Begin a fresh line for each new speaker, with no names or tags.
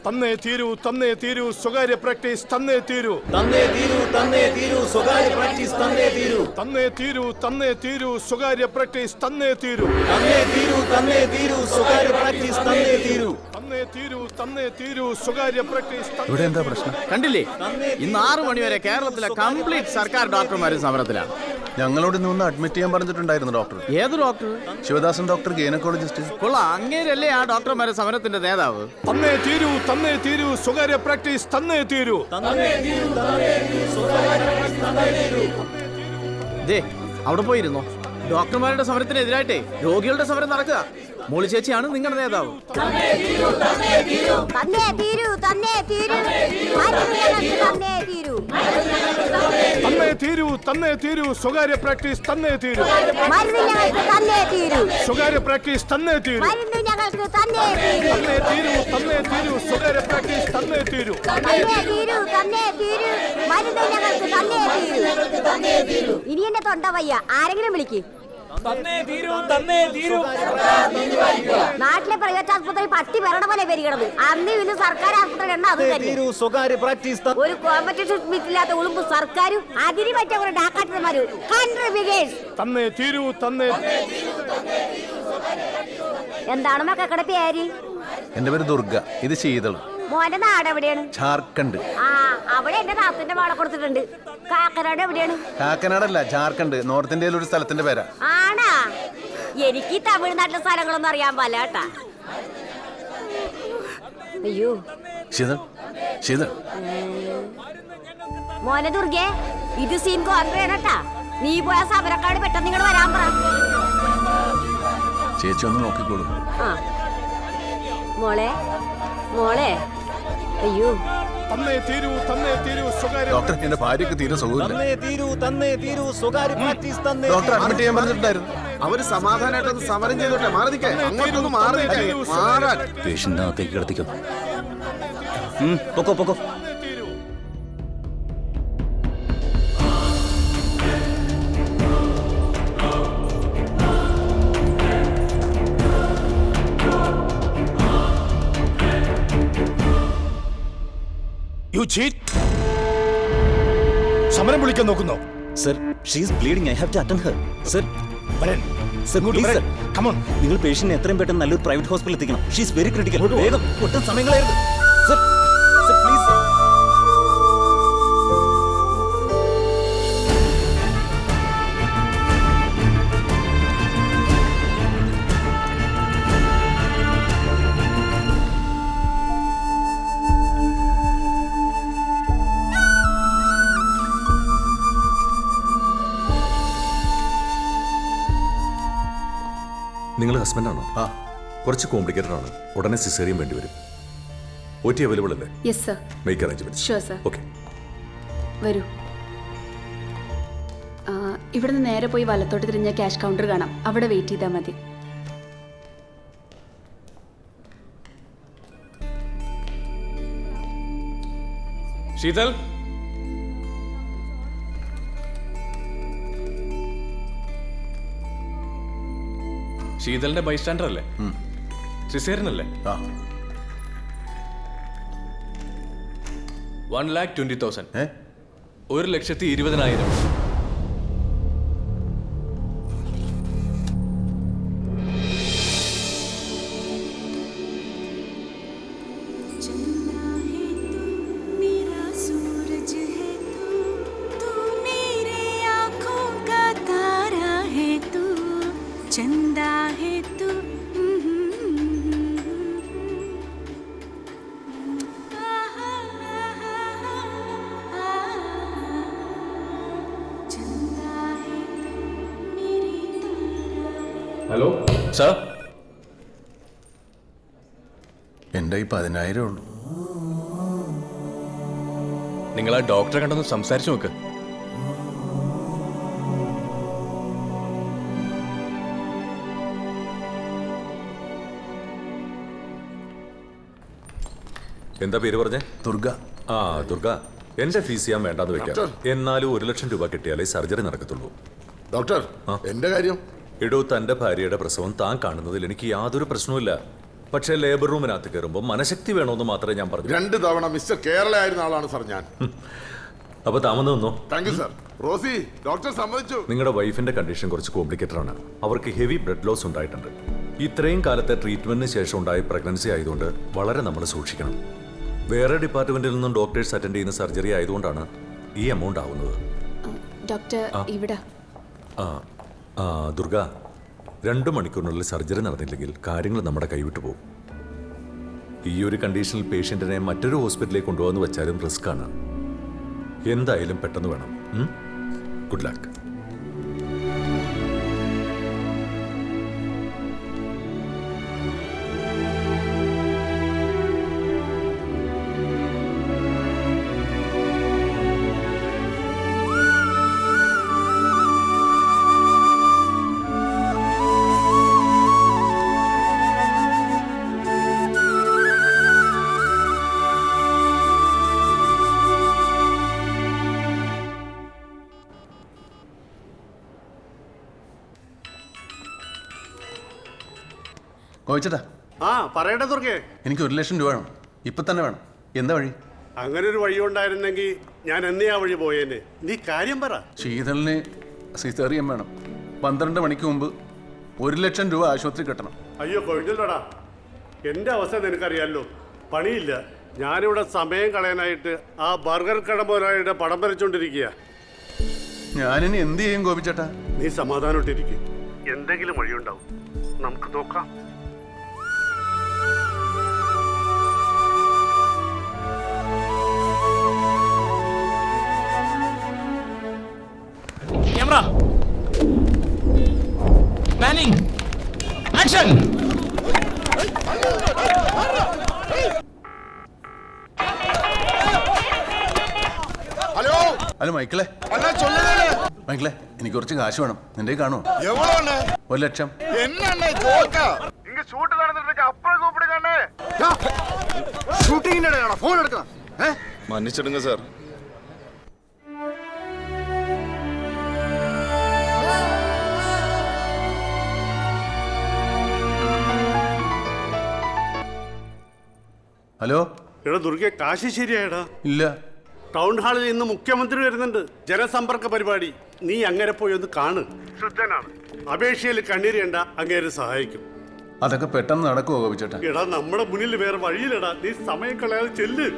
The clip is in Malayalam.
തന്നേ തീരൂ തന്നേ തീരൂ സ്വകാര്യ പ്രാക്ടീസ് തന്നേ തീരൂ
തന്നേ തീരൂ തന്നേ തീരൂ സ്വകാര്യ പ്രാക്ടീസ് തന്നേ തീരൂ
തന്നേ തീരൂ തന്നേ തീരൂ സ്വകാര്യ പ്രാക്ടീസ് തന്നേ തീരൂ
തന്നേ തീരൂ തന്നേ തീരൂ സ്വകാര്യ പ്രാക്ടീസ് തന്നേ തീരൂ
തന്നേ തീരൂ തന്നേ തീരൂ സ്വകാര്യ പ്രാക്ടീസ്.
ഇവിടെ എന്താ പ്രശ്നം?
കണ്ടില്ലേ, ഇന്ന് 6 മണി വരെ കേരളത്തിലെ കംപ്ലീറ്റ് സർക്കാർ ഡോക്ടർമാരും സമരത്തിലാണ്.
ഞങ്ങളോട് ഇന്ന് ഒന്ന് അഡ്മിറ്റ് ചെയ്യാൻ പറഞ്ഞിട്ടുണ്ടായിരുന്നു ഡോക്ടർ.
ഏത് ഡോക്ടർ?
Sivadasan doctor, gynaecologist.
കൊള്ളാം, അങ്ങേരല്ലേ ആ ഡോക്ടർമാരെ സമരത്തിന്റെ നേതാവ്?
തന്നേ തീരൂ തന്നേ തീരൂ സ്വകാര്യ പ്രാക്ടീസ് തന്നേ തീരൂ.
ദേ അവിടെ പോയിരുന്നോ, ഡോക്ടർമാരുടെ സമരത്തിനെതിരായിട്ടേ രോഗികളുടെ സമരം നടക്കുക. മോളി ചേച്ചിയാണ് നിങ്ങളുടെ നേതാവ്.
തന്നേ തീരൂ തന്നേ തീരൂ തന്നേ തീരൂ തന്നേ തീരൂ
തന്നേ തീരൂ തന്നേ തീരൂ സ്വകാര്യ പ്രാക്ടീസ് തന്നേ തീരൂ.
തന്നേ തീരൂ
സ്വകാര്യ പ്രാക്ടീസ് തന്നേ തീരൂ.
ഞങ്ങൾക്ക് തന്നേ
തന്നേ തീരൂ തന്നേ തീരൂ സ്വകാര്യ പ്രാക്ടീസ് തന്നേ തീരൂ.
തന്നേ തീരൂ തന്നേ തീരൂ മരുന്ന് ഞങ്ങൾക്ക് തന്നേ തീരൂ. ഇനി എന്നെ തൊണ്ട വയ്യ, ആരെങ്കിലും വിളിക്ക്. നാട്ടിലെ പ്രൈവറ്റ് ആശുപത്രി പട്ടി വരണ പോലെ പെരുകണത്. അന്ന് ഇന്ന് സർക്കാർ ആശുപത്രി എണ്ണ അത് തന്നെ.
സ്വകാര്യ പ്രാക്ടീസ്
ഒരു കോമ്പറ്റീഷൻ ഇല്ലാത്ത ഉളുമ്പ് സർക്കാരും അതിന് പറ്റിയ ഒരു ഡാക്കാട്ടന്മാരും.
തന്നേ തീരൂ തന്നേ.
എന്താണ് മക്കളുടെ പേര്?
എന്റെ പേര് ദുർഗ, ഇത് ശീതൾ.
മോന്റെ നാട് എവിടെയാണ്?
ജാർഖണ്ഡ്.
ആ, അവിടെ എന്റെ നാത്തിന്റെ വാള കൊടുത്തിട്ടുണ്ട്. കാക്കനാട് എവിടെയാണ്?
കാക്കനാടല്ല, ജാർഖണ്ഡ്. നോർത്ത് ഇന്ത്യയിലെ ഒരു സ്ഥലത്തിന്റെ പേരാ.
ആണാ? എനിക്ക് തമിഴ്നാട്ടിലെ സ്ഥലങ്ങളൊന്നും അറിയാൻ പാടില്ല കേട്ടാ. അയ്യോ
ശീതൾ, ശീതൾ.
മോനെ ദുർഗേ, ഇത് സീൻ കോൺഗ്രേട്ടാ. നീ പോയ സമരക്കാട് പെട്ടെന്ന് നിങ്ങൾ വരാൻ പറ.
ചേച്ചി ഒന്ന് നോക്കിക്കോളൂ.
ആ മോളെ മോളെ. അയ്യോ
തന്നേ തീരൂ തന്നേ തീരൂ സ്വകാര്യ.
ഡോക്ടർ, എന്റെ ഭാര്യക്ക് തീരെ സുഖമില്ല.
തന്നേ തീരൂ സ്വകാര്യ പ്രാക്ടീസ് തന്നേ.
ഡോക്ടർ അഡ്മിറ്റ് ചെയ്യാൻ പറഞ്ഞിട്ടുണ്ടായിരുന്നു.
അവര് സമാധാനമായിട്ടൊന്ന് സമരം ചെയ്തോട്ടെ. മാറി നിൽക്കാൻ, അങ്ങോട്ടൊന്ന് മാറി നിൽക്കാൻ. മാറാൻ
പേഷ്യന്റിനകത്തേക്ക് കിടത്തിക്കോ. പൊക്കോ പൊക്കോ.
You cheat! സമരം വിളിക്കാൻ നോക്കുന്നോ?
Sir, she is bleeding. I have to attend her. Sir, sir please sir, come on. നിങ്ങൾ പേഷ്യന്റിനെ എത്രയും പെട്ടെന്ന് നല്ലൊരു പ്രൈവറ്റ് ഹോസ്പിറ്റലിൽ എത്തിക്കണം. She is very critical. വേഗം, ഒട്ടും സമയം കളയരുത്. Sir, sir please.
നിങ്ങൾ ഹസ്ബൻഡാണോ?
ആ,
കുറച്ച് കോംപ്ലിക്കേറ്റഡ് ആണ്. ഉടനെ സിസേറിയൻ വേണ്ടി വരും. OT അവൈലബിൾ അല്ലേ?
Yes sir.
Make arrangement.
Sure sir.
Okay,
വരൂ. ഇവിടുന്ന് നേരെ പോയി വലത്തോട്ട് തിരിഞ്ഞ ക്യാഷ് കൗണ്ടർ കാണാം. അവിടെ വെയിറ്റ് ചെയ്താൽ മതി.
ശീതൾ, ശീതളിന്റെ ബൈസ്റ്റാൻഡർ അല്ലേ? സിസേറിയൻ അല്ലേ? 1,20,000. 1,20,000.
चंदा है तू.
ഹലോ സർ,
എന്റെ 10,000 ഉള്ളൂ.
നിങ്ങൾ ആ ഡോക്ടറെ കണ്ടൊന്ന് സംസാരിച്ചു നോക്ക്.
എന്താ പേര് പറഞ്ഞേ?
ദുർഗ.
ആ, ദുർഗ. എന്റെ ഫീസ് ചെയ്യാൻ വേണ്ടാന്ന് വെക്കാം. എന്നാലും 1,00,000 രൂപ കിട്ടിയാലേ സർജറി നടക്കത്തുള്ളൂ.
ഡോക്ടർ, എന്റെ കാര്യം?
ഇടൂ, തന്റെ ഭാര്യയുടെ പ്രസവം താൻ കാണുന്നതിൽ എനിക്ക് യാതൊരു പ്രശ്നവുമില്ല. പക്ഷേ ലേബർ റൂമിനകത്ത് കയറുമ്പോൾ മനഃശക്തി വേണമെന്ന് മാത്രമേ ഞാൻ പറഞ്ഞു.
2 തവണ മിസ്റ്റർ കേരള ആയിരുന്ന ആളാണ് സാർ ഞാൻ.
അപ്പൊ താമസം നിന്നോ.
Thank you sir. Rosie, doctor സമ്മതിച്ചു.
നിങ്ങളുടെ വൈഫിന്റെ കണ്ടീഷൻ കുറച്ച് കോംപ്ലിക്കേറ്റഡ് ആണ്. അവർക്ക് ഹെവി ബ്ലഡ് ലോസ് ഉണ്ടായിട്ടുണ്ട്. ഇത്രയും കാലത്തെ ട്രീറ്റ്മെന്റിന് ശേഷം ഉണ്ടായ പ്രഗ്നൻസി ആയതുകൊണ്ട് വളരെ നമ്മൾ സൂക്ഷിക്കണം. വേറെ ഡിപ്പാർട്ട്മെന്റിൽ നിന്നും ഡോക്ടേഴ്സ് അറ്റൻഡ് ചെയ്യുന്ന സർജറി ആയതുകൊണ്ടാണ് ഈ എമൗണ്ട് ആവുന്നത്.
ഡോക്ടർ ഇവിടെ
ദുർഗ, 2 മണിക്കൂറിനുള്ളിൽ സർജറി നടന്നില്ലെങ്കിൽ കാര്യങ്ങൾ നമ്മുടെ കൈവിട്ടു പോകും. ഈ ഒരു കണ്ടീഷനിൽ പേഷ്യന്റിനെ മറ്റൊരു ഹോസ്പിറ്റലിലേക്ക് കൊണ്ടുപോകാന്ന് വെച്ചാലും റിസ്ക് ആണ്. എന്തായാലും പെട്ടെന്ന് വേണം. Good luck.
കോയിച്ചേട്ടാ,
ആ പറയട്ടെ ദുർഗേ.
എനിക്ക് 1 ലക്ഷം രൂപ വേണം. ഇപ്പൊ തന്നെ വേണം. എന്താ വഴി?
അങ്ങനെ ഒരു വഴി ഉണ്ടായിരുന്നെങ്കിൽ ഞാൻ എന്നേ ആ വഴി പോയേനെ. നീ കാര്യം പറ.
ശീതളിന് സിസേറിയൻ വേണം. 12 മണിക്ക് മുമ്പ് 1 ലക്ഷം രൂപ ആശുപത്രി കെട്ടണം.
അയ്യോ കൊഴിഞ്ഞല്ലോടാ, എൻ്റെ അവസ്ഥ നിനക്കറിയാലോ. പണിയില്ല. ഞാനിവിടെ സമയം കളയാനായിട്ട് ആ ബർഗർ കട മുതലാളിയുടെ പടം വരച്ചോണ്ടിരിക്കുക.
ഞാനിനി എന്ത് ചെയ്യും ഗോപിച്ചേട്ടാ?
നീ സമാധാനമായിട്ടിരിക്കും. എന്തെങ്കിലും വഴിയുണ്ടാവും, നമുക്ക് നോക്കാം.
Camera panning action.
Hello
hello മൈക്കിളെ. മൈക്കിളെ, എനിക്ക് കുറച്ച് കാശ് വേണം. നിന്റെ കാണുമോ? 1 ലക്ഷം.
മன்னிச்சிடுங்க സാർ.
ഹലോ.
എടാ ദുർഗെ, കാശി ശരിയായടാ.
ഇല്ല.
ടൗൺ ഹാളിൽ ഇന്ന് മുഖ്യമന്ത്രി വരുന്നുണ്ട്. ജനസമ്പർക്ക പരിപാടി. നീ അങ്ങനെ പോയി ഒന്ന് കാണ്. ശുദ്ധനാണ്. അപേക്ഷയിൽ കണ്ണീരേണ്ട, അങ്ങേരെ സഹായിക്കും.
അതൊക്കെ പെട്ടെന്ന് നടക്കുമോ ഗോപിച്ചേട്ടാ?
എടാ നമ്മുടെ മുന്നിൽ വേറെ വഴിയിലടാ. നീ സമയം കളയാതെ ചെല്ല്.